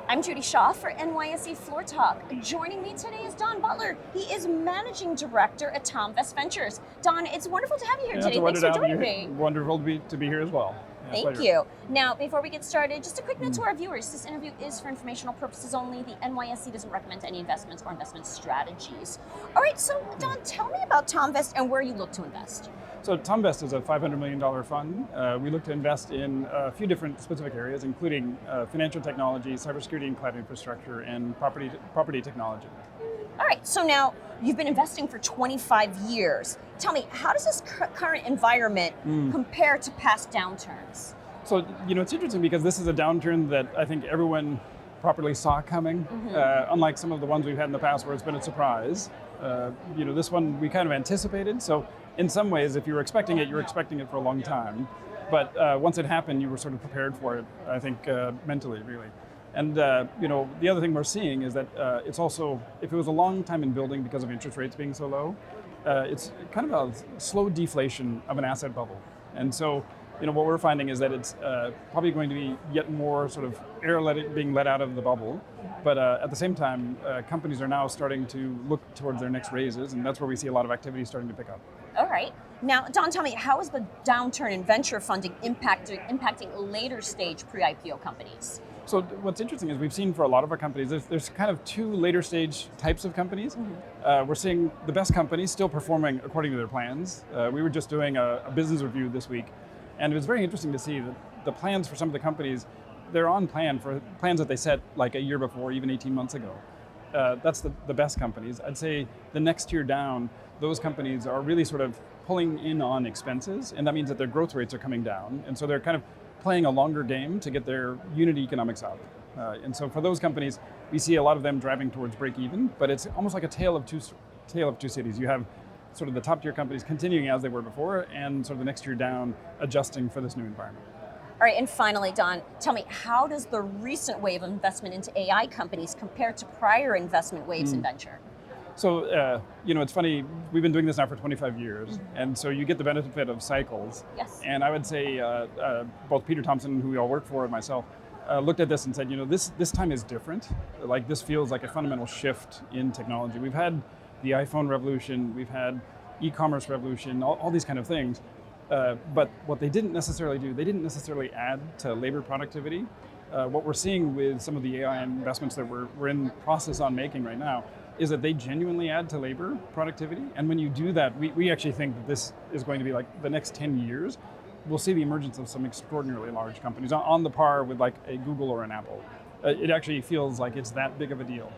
I'm Judy Shaw for NYSE Floor Talk. Joining me today is Don Butler. He is Managing Director at Thomvest Ventures. Don, it's wonderful to have you here today. Thanks for joining me. Wonderful to be here as well. Thank you. Now, before we get started, just a quick note to our viewers. This interview is for informational purposes only. The NYSE doesn't recommend any investments or investment strategies. All right, so Don, tell me about Thomvest and where you look to invest. So Thomvest is a $500 million fund. We look to invest in a few different specific areas, including financial technology, cybersecurity and cloud infrastructure, and property technology. All right, so now you've been investing for 25 years. Tell me, how does this current environment compare to past downturns? So, it's interesting because this is a downturn that I think everyone properly saw coming, unlike some of the ones we've had in the past where it's been a surprise. This one we kind of anticipated, so in some ways, if you were expecting it, you were expecting it for a long time. But once it happened, you were sort of prepared for it, I think, mentally, really. And the other thing we're seeing is that it's also, if it was a long time in building because of interest rates being so low, it's kind of a slow deflation of an asset bubble. And so, what we're finding is that it's probably going to be yet more sort of air being let out of the bubble. But at the same time, companies are now starting to look towards their next raises, and that's where we see a lot of activity starting to pick up. All right. Now, Don, tell me, how is the downturn in venture funding impacting later stage pre-IPO companies? So what's interesting is we've seen for a lot of our companies, there's kind of two later stage types of companies. We're seeing the best companies still performing according to their plans. We were just doing a business review this week, and it was very interesting to see that the plans for some of the companies, they're on plan for plans that they set like a year before, even 18 months ago. That's the best companies. I'd say the next tier down, those companies are really sort of pulling in on expenses, and that means that their growth rates are coming down. And so they're kind of playing a longer game to get their unit economics up. And so for those companies, we see a lot of them driving towards break even, but it's almost like a tale of two cities. You have sort of the top tier companies continuing as they were before, and sort of the next tier down adjusting for this new environment. All right, and finally, Don, tell me, how does the recent wave of investment into AI companies compare to prior investment waves in venture? So, it's funny, we've been doing this now for 25 years, and so you get the benefit of cycles. Yes. And I would say both Peter Thompson, who we all work for, and myself, looked at this and said, this time is different. Like, this feels like a fundamental shift in technology. We've had the iPhone revolution, we've had e-commerce revolution, all these kind of things. But what they didn't necessarily do, they didn't necessarily add to labor productivity. What we're seeing with some of the AI investments that we're in the process on making right now is that they genuinely add to labor productivity. And when you do that, we actually think that this is going to be like the next 10 years, we'll see the emergence of some extraordinarily large companies on the par with like a Google or an Apple. It actually feels like it's that big of a deal.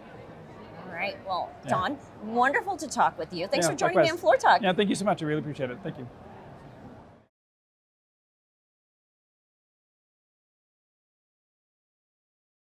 All right, well, Don, wonderful to talk with you. Thanks for joining me on Floor Talk. Yeah, thank you so much. I really appreciate it. Thank you.